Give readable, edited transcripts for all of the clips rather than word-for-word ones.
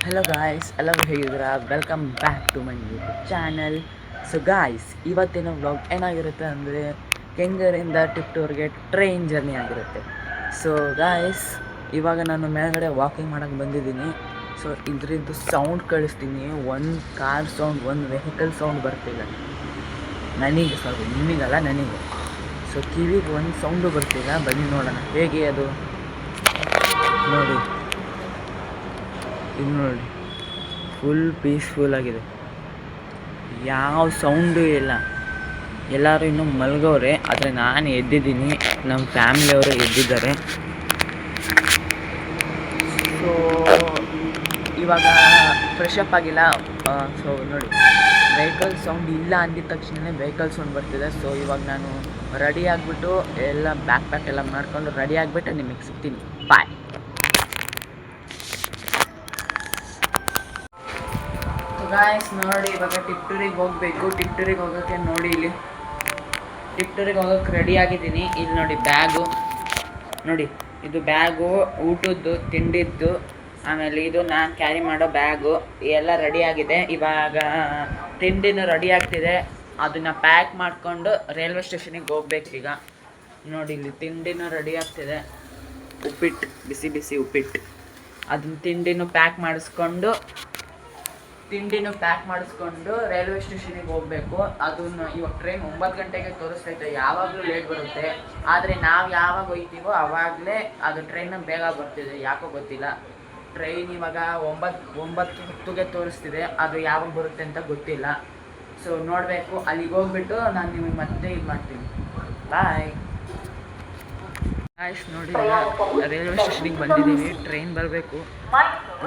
Hello guys, ಎಲ್ಲರೂ ಹೇಗಿದ್ದೀರಾ? Welcome back to my YouTube channel. So guys, ಇವತ್ತಿನ vlog ಏನಾಗಿರುತ್ತೆ ಅಂದರೆ ಕೆಂಗೇರಿಯಿಂದ ಟಿಪ್ಟೂರ್ಗೆ ಟ್ರೈನ್ ಜರ್ನಿ ಆಗಿರುತ್ತೆ. ಸೊ ಗಾಯ್ಸ್, ಇವಾಗ ನಾನು ಮೇಲ್ಗಡೆ ವಾಕಿಂಗ್ ಮಾಡೋಕ್ಕೆ ಬಂದಿದ್ದೀನಿ. ಸೊ ಇದರದ್ದು ಸೌಂಡ್ ಕಳಿಸ್ತೀನಿ. ಒಂದು ಕಾರ್ ಸೌಂಡ್, ಒಂದು ವೆಹಿಕಲ್ ಸೌಂಡ್ ಬರ್ತಿಲ್ಲ ನನಗೆ, ನಿಮಗಲ್ಲ ನನಗೆ. ಸೊ ಕಿವಿಗೆ ಒಂದು ಸೌಂಡು ಬರ್ತಿಲ್ಲ. ಬನ್ನಿ ನೋಡೋಣ ಹೇಗೆ ಅದು. ನೋಡಿ, ಇದು ನೋಡಿ, ಫುಲ್ ಪೀಸ್ಫುಲ್ ಆಗಿದೆ, ಯಾವ ಸೌಂಡು ಇಲ್ಲ. ಎಲ್ಲರೂ ಇನ್ನೂ ಮಲಗವ್ರೆ, ಆದರೆ ನಾನು ಎದ್ದಿದ್ದೀನಿ, ನಮ್ಮ ಫ್ಯಾಮಿಲಿಯವರು ಎದ್ದಿದ್ದಾರೆ. ಸೊ ಇವಾಗ ಫ್ರೆಶ್ ಅಪ್ ಆಗಿಲ್ಲ. ಸೊ ನೋಡಿ, ವೆಹಿಕಲ್ ಸೌಂಡ್ ಇಲ್ಲ ಅಂದಿದ ತಕ್ಷಣ ವೆಹಿಕಲ್ ಸೌಂಡ್ ಬರ್ತಿದೆ. ಸೊ ಇವಾಗ ನಾನು ರೆಡಿ ಆಗಿಬಿಟ್ಟು ಎಲ್ಲ ಬ್ಯಾಕ್ ಪ್ಯಾಕ್ ಎಲ್ಲ ಮಾಡ್ಕೊಂಡು ರೆಡಿ ಆಗಿಬಿಟ್ಟು ನಿಮಗೆ ಸಿಗ್ತೀನಿ. ಬಾಯ್. ಗಾಯ್ಸ್ ನೋಡಿ, ಇವಾಗ ಟಿಪ್ಟೂರಿಗೆ ಹೋಗಬೇಕು. ಟಿಪ್ಟೂರಿಗೆ ಹೋಗೋಕ್ಕೆ ನೋಡಿ, ಇಲ್ಲಿ ಟಿಪ್ಟೂರಿಗೆ ಹೋಗೋಕ್ಕೆ ರೆಡಿ ಆಗಿದ್ದೀನಿ. ಇಲ್ಲಿ ನೋಡಿ ಬ್ಯಾಗು, ನೋಡಿ ಇದು ಬ್ಯಾಗು, ಊಟದ್ದು ತಿಂಡಿದ್ದು, ಆಮೇಲೆ ಇದು ನಾನು ಕ್ಯಾರಿ ಮಾಡೋ ಬ್ಯಾಗು ಎಲ್ಲ ರೆಡಿ ಆಗಿದೆ. ಇವಾಗ ತಿಂಡಿನೂ ರೆಡಿ ಆಗ್ತಿದೆ, ಅದನ್ನು ಪ್ಯಾಕ್ ಮಾಡಿಕೊಂಡು ರೈಲ್ವೆ ಸ್ಟೇಷನಿಗೆ ಹೋಗ್ಬೇಕು. ಈಗ ನೋಡಿ, ಇಲ್ಲಿ ತಿಂಡಿನೂ ರೆಡಿ ಆಗ್ತಿದೆ, ಉಪ್ಪಿಟ್ಟು, ಬಿಸಿ ಬಿಸಿ ಉಪ್ಪಿಟ್ಟು. ಅದನ್ನ ತಿಂಡಿನೂ ಪ್ಯಾಕ್ ಮಾಡಿಸ್ಕೊಂಡು ರೈಲ್ವೆ ಸ್ಟೇಷನಿಗೆ ಹೋಗಬೇಕು. ಅದನ್ನು ಇವಾಗ ಟ್ರೈನ್ 9 ಗಂಟೆಗೆ ತೋರಿಸ್ತೈತೆ, ಯಾವಾಗಲೂ ಲೇಟ್ ಬರುತ್ತೆ. ಆದರೆ ನಾವು ಯಾವಾಗ ಹೋಗ್ತೀವೋ ಆವಾಗಲೇ ಅದು ಟ್ರೈನ್ ಬೇಗ ಬರ್ತಿದೆ, ಯಾಕೋ ಗೊತ್ತಿಲ್ಲ. ಟ್ರೈನ್ ಇವಾಗ 9:10ಗೆ ತೋರಿಸ್ತಿದೆ, ಅದು ಯಾವಾಗ ಬರುತ್ತೆ ಅಂತ ಗೊತ್ತಿಲ್ಲ. ಸೊ ನೋಡಬೇಕು, ಅಲ್ಲಿಗೆ ಹೋಗ್ಬಿಟ್ಟು ನಾನು ನಿಮಗೆ ಮತ್ತೆ ಇದು ಮಾಡ್ತೀನಿ. ಬಾಯ್. ಆಯ್ತು ನೋಡಿ, ರೈಲ್ವೆ ಸ್ಟೇಷನಿಗೆ ಬಂದಿದ್ದೀವಿ. ಟ್ರೈನ್ ಬರಬೇಕು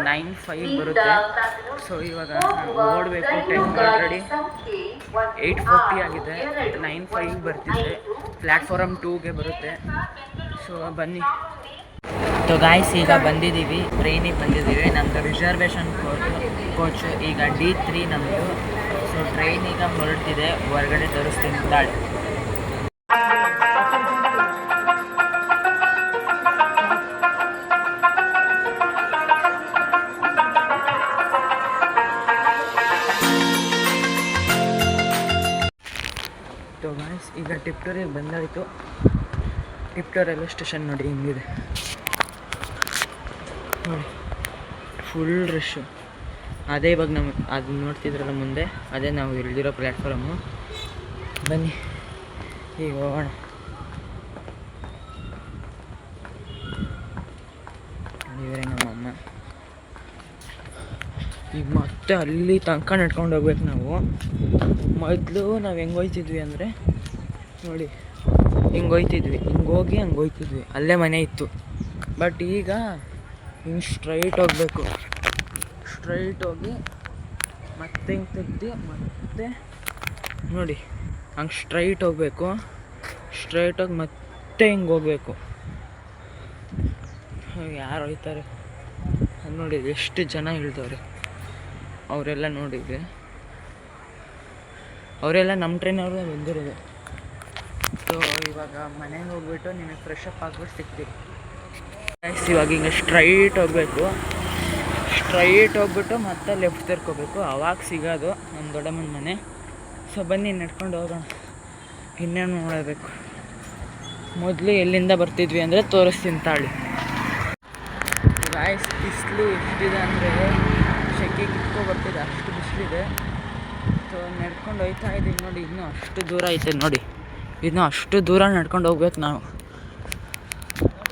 9:05 ಬರುತ್ತೆ. ಸೊ ಇವಾಗ ನೋಡಬೇಕು, ಟೈಮ್ ಆಲ್ರೆಡಿ 8:40 ಆಗಿದೆ, 9:05 ಬರ್ತಿದೆ. ಪ್ಲ್ಯಾಟ್ಫಾರಮ್ 2ಗೆ ಬರುತ್ತೆ. ಸೊ ಬನ್ನಿ. ಸೊ ಗಾಯ್ಸ್, ಈಗ ಬಂದಿದ್ದೀವಿ, ಟ್ರೈನಿಗೆ ಬಂದಿದ್ದೀವಿ. ನಮ್ಮದು ರಿಸರ್ವೇಷನ್ ಕೋಚು ಈಗ D3 ನಮ್ಮದು. ಸೊ ಟ್ರೈನ್ ಈಗ ಹೊರಡ್ತಿದೆ, ಹೊರಗಡೆ ತೋರಿಸ್ತೀನಿ ತಾಳೆ. ಸೊ ಗಾಯ್ಸ್, ಈಗ ಟಿಪ್ಟೂರಿಗೆ ಬಂದಾಯಿತು. ಟಿಪ್ಟೂರ್ ರೈಲ್ವೆ ಸ್ಟೇಷನ್ ನೋಡಿ ಹಿಂಗಿದೆ, ನೋಡಿ ಫುಲ್ ರಶ್ಶು. ಅದೇ ಇವಾಗ ನಮಗೆ ಅದು ನೋಡ್ತಿದ್ರಲ್ಲ ಮುಂದೆ, ಅದೇ ನಾವು ಇಳಿದಿರೋ ಪ್ಲ್ಯಾಟ್ಫಾರಮ್ಮು. ಬನ್ನಿ ಈಗ ಹೋಗೋಣ. ಇವರೇ ನಮ್ಮಮ್ಮ. ಈಗ ಮತ್ತೆ ಅಲ್ಲಿ ತನಕ ನಡ್ಕೊಂಡು ಹೋಗ್ಬೇಕು ನಾವು. ಮೊದಲು ನಾವು ಹೆಂಗೆ ಹೋಗ್ತಿದ್ವಿ ಅಂದರೆ ನೋಡಿ, ಹಿಂಗೆ ಹೋಗ್ತಿದ್ವಿ, ಹಂಗೆ ಹೋಗ್ತಿದ್ವಿ, ಅಲ್ಲೇ ಮನೆ ಇತ್ತು. ಬಟ್ ಈಗ ಹಿಂಗೆ ಸ್ಟ್ರೈಟ್ ಹೋಗಬೇಕು, ಸ್ಟ್ರೈಟ್ ಹೋಗಿ ಮತ್ತೆ ಹಿಂಗೆ ತೆಗ್ದು ಮತ್ತೆ ನೋಡಿ ಹಂಗೆ ಸ್ಟ್ರೈಟ್ ಹೋಗಬೇಕು. ಸ್ಟ್ರೈಟ್ ಹೋಗಿ ಮತ್ತೆ ಹಿಂಗೆ ಹೋಗಬೇಕು. ಯಾರು ಹೋಯ್ತಾರೆ ನೋಡಿ, ಎಷ್ಟು ಜನ ಇಳಿದವ್ರೆ. ಅವರೆಲ್ಲ ನೋಡಿದ್ವಿ, ಅವರೆಲ್ಲ ನಮ್ಮ ಟ್ರೈನವರು ಬಂದಿರೋದು. ಸೊ ಇವಾಗ ಮನೆಗೆ ಹೋಗ್ಬಿಟ್ಟು ನಿಮಗೆ ಫ್ರೆಶ್ ಅಪ್ ಆಗಿಬಿಟ್ಟು ಸಿಗ್ತೀವಿ. ಇವಾಗ ಹಿಂಗೆ ಸ್ಟ್ರೈಟ್ ಹೋಗಬೇಕು, ಸ್ಟ್ರೈಟ್ ಹೋಗ್ಬಿಟ್ಟು ಮತ್ತೆ ಲೆಫ್ಟ್ ತಿರ್ಕೋಬೇಕು, ಅವಾಗ ಸಿಗೋದು ನಮ್ಮ ದೊಡ್ಡಮ್ಮನ ಮನೆ. ಸೊ ಬನ್ನಿ ನಡ್ಕೊಂಡು ಹೋಗೋಣ. ಇನ್ನೇನು ನೋಡಬೇಕು. ಮೊದಲು ಎಲ್ಲಿಂದ ಬರ್ತಿದ್ವಿ ಅಂದರೆ ತೋರಿಸ್ತೀನಿ ತಾಳಿ. ಗಾಯ್ಸ್, ಬಿಸಿಲು ಎಷ್ಟಿದೆ ಅಂದರೆ ಸೆಕೆ ಕಿತ್ಕೊ ಬರ್ತಿದೆ, ಅಷ್ಟು ಬಿಸಿಲಿದೆ. ಸೊ ನಡ್ಕೊಂಡು ಹೋಗ್ತಾ ಇದ್ದೀವಿ ನೋಡಿ, ಇನ್ನೂ ಅಷ್ಟು ದೂರ ಐತೆ ನೋಡಿ, ಇನ್ನೂ ಅಷ್ಟು ದೂರ ನಡ್ಕೊಂಡು ಹೋಗ್ಬೇಕು ನಾವು.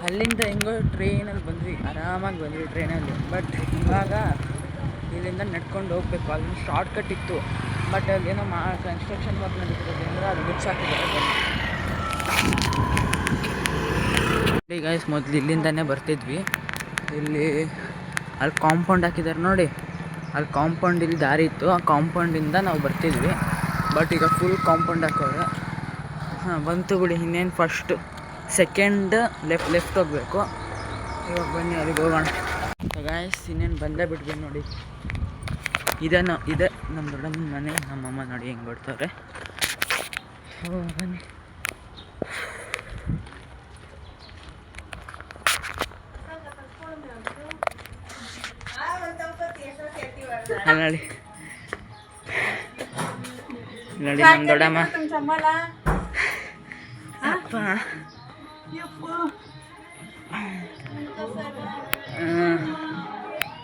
ಅಲ್ಲಿಂದ ಹೆಂಗೋ ಟ್ರೈನಲ್ಲಿ ಬಂದ್ವಿ, ಆರಾಮಾಗಿ ಬಂದ್ವಿ ಟ್ರೈನಲ್ಲಿ. ಬಟ್ ಇವಾಗ ಇಲ್ಲಿಂದ ನಡ್ಕೊಂಡು ಹೋಗ್ಬೇಕು. ಅಲ್ಲಿ ಶಾರ್ಟ್ಕಟ್ ಇತ್ತು, ಬಟ್ ಅಲ್ಲೇನೋ ಕನ್ಸ್ಟ್ರಕ್ಷನ್ ವರ್ಕ್ ನಡೀತಿರೋದ್ರಿಂದ ಅದು ಮುಚ್ಚಾಕಿದ್ದಾರೆ. ಬನ್ನಿ ಗಾಯ್ಸ್, ಮೊದಲು ಇಲ್ಲಿಂದನೇ ಬರ್ತಿದ್ವಿ. ಇಲ್ಲಿ ಅಲ್ಲಿ ಕಾಂಪೌಂಡ್ ಹಾಕಿದ್ದಾರೆ ನೋಡಿ, ಅಲ್ಲಿ ಕಾಂಪೌಂಡ್ ಇಲ್ಲಿ ದಾರಿ ಇತ್ತು, ಆ ಕಾಂಪೌಂಡಿಂದ ನಾವು ಬರ್ತಿದ್ವಿ. ಬಟ್ ಈಗ ಫುಲ್ ಕಾಂಪೌಂಡ್ ಹಾಕೋರೆ. ಬಂತು ಬಿಡಿ, ಇನ್ನೇನು ಫಸ್ಟ್ ಸೆಕೆಂಡ್ ಲೆಫ್ಟ್ ಹೋಗಬೇಕು. ಇವಾಗ ಬನ್ನಿ ಅಲ್ಲಿಗೆ ಹೋಗೋಣ. ಗಾಯ್ಸ್, ಇನ್ನೇನು ಬಂದೇ ಬಿಟ್ವಿ ನೋಡಿ. ಇದೆ ನಮ್ಮ ದೊಡ್ಡಮ್ಮನ ಮನೆ. ನಮ್ಮಮ್ಮ ನೋಡಿ ಹೆಂಗೆ ಕೊಡ್ತಾರೆ. ಬನ್ನಿ. ಅಲ್ಲಿ ನೋಡಿ ನೋಡಿ ನಮ್ಮ ದೊಡ್ಡಮ್ಮ ಅಪ್ಪ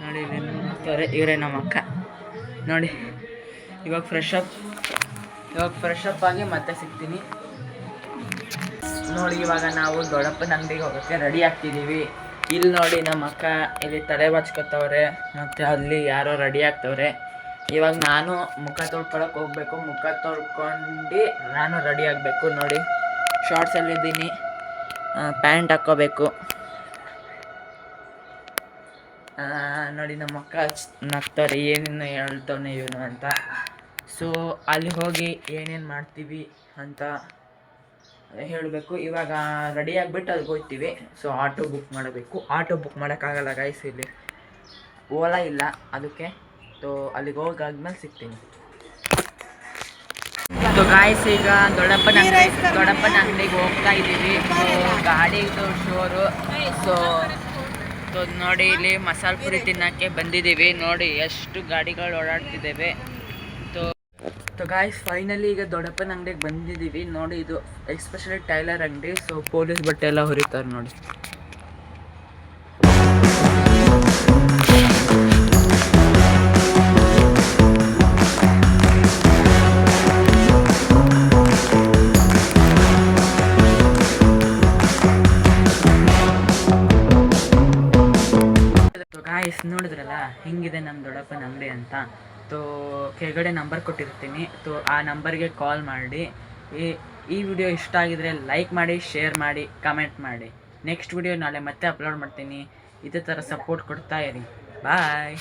ನೋಡಿ ಇಲ್ಲಿ ನೋಡ್ತಾರೆ ಇವರೇ ನಮ್ಮ ಅಕ್ಕ ನೋಡಿ. ಇವಾಗ ಫ್ರೆಶ್ ಅಪ್ ಆಗಿ ಮತ್ತೆ ಸಿಗ್ತೀನಿ ನೋಡಿ. ಇವಾಗ ನಾವು ದೊಡ್ಡಪ್ಪನ ಅಂಗಡಿಗೆ ಹೋಗೋಕ್ಕೆ ರೆಡಿ ಆಗ್ತಿದ್ದೀವಿ. ಇಲ್ಲಿ ನೋಡಿ ನಮ್ಮ ಅಕ್ಕ ಇಲ್ಲಿ ತಲೆ ಬಾಚ್ಕೊತವ್ರೆ, ಮತ್ತು ಅಲ್ಲಿ ಯಾರೋ ರೆಡಿ ಆಗ್ತವ್ರೆ. ಇವಾಗ ನಾನು ಮುಖ ತೊಳ್ಕೊಳಕ್ಕೆ ಹೋಗ್ಬೇಕು. ಮುಖ ತೊಳ್ಕೊಂಡು ನಾನು ರೆಡಿ ಆಗಬೇಕು ನೋಡಿ. ಶಾರ್ಟ್ಸಲ್ಲಿದ್ದೀನಿ, ಪ್ಯಾಂಟ್ ಹಾಕ್ಕೋಬೇಕು ನೋಡಿ. ನಮ್ಮ ಅಕ್ಕ ನಗ್ತಾರೆ ಏನೇನು ಹೇಳ್ತವನೆ ಇವನು ಅಂತ. ಸೊ ಅಲ್ಲಿ ಹೋಗಿ ಏನೇನು ಮಾಡ್ತೀವಿ ಅಂತ ಹೇಳಬೇಕು. ಇವಾಗ ರೆಡಿ ಆಗಿಬಿಟ್ಟು ಅಲ್ಲಿಗೆ ಹೋಗ್ತೀವಿ. ಸೊ ಆಟೋ ಬುಕ್ ಮಾಡಬೇಕು. ಆಟೋ ಬುಕ್ ಮಾಡೋಕ್ಕಾಗಲ್ಲ ಗೈಸ್, ಇಲ್ಲಿ ಓಲಾ ಇಲ್ಲ ಅದಕ್ಕೆ. ಸೊ ಅಲ್ಲಿಗೆ ಹೋಗಾದ್ಮೇಲೆ ಸಿಗ್ತೀನಿ. ಸೊ ಗಾಯ್ಸ್ ಈಗ ದೊಡ್ಡಪ್ಪನ ಅಂಗಡಿಗೆ ಹೋಗ್ತಾ ಇದ್ದೀವಿ. ಗಾಡಿದು ಶೋರು. ಸೊ ನೋಡಿ ಇಲ್ಲಿ ಮಸಾಲೆ ಪುರಿ ತಿನ್ನೋಕ್ಕೆ ಬಂದಿದ್ದೀವಿ. ನೋಡಿ ಎಷ್ಟು ಗಾಡಿಗಳು ಓಡಾಡ್ತಿದ್ದೇವೆ. ಸೊ ಗಾಯ್ಸ್ ಫೈನಲಿ ಈಗ ದೊಡ್ಡಪ್ಪನ ಅಂಗಡಿಗೆ ಬಂದಿದ್ದೀವಿ ನೋಡಿ. ಇದು ಎಸ್ಪೆಷಲಿ ಟೈಲರ್ ಅಂಗಡಿ. ಸೊ ಪೊಲೀಸ್ ಬಟ್ಟೆ ಎಲ್ಲ ಹೊರಿತಾರೆ ನೋಡಿ. ಗಾಯ್ಸ್ ನೋಡಿದ್ರಲ್ಲ ಹಿಂಗಿದೆ ನಮ್ಮ ದೊಡ್ಡಪ್ಪನ ಅಂಗಡಿ ಅಂತ. ತೋ ಕೆಳಗಡೆ ನಂಬರ್ ಕೊಟ್ಟಿರ್ತೀನಿ. ತೋ ಆ ನಂಬರ್ಗೆ ಕಾಲ್ ಮಾಡಿ. ಈ ವಿಡಿಯೋ ಇಷ್ಟ ಆಗಿದ್ರೆ ಲೈಕ್ ಮಾಡಿ, ಶೇರ್ ಮಾಡಿ, ಕಮೆಂಟ್ ಮಾಡಿ. ನೆಕ್ಸ್ಟ್ ವಿಡಿಯೋ ನಾಳೆ ಮತ್ತೆ ಅಪ್ಲೋಡ್ ಮಾಡ್ತೀನಿ. ಇದೇ ಥರ ಸಪೋರ್ಟ್ ಕೊಡ್ತಾ ಇರಿ. ಬಾಯ್.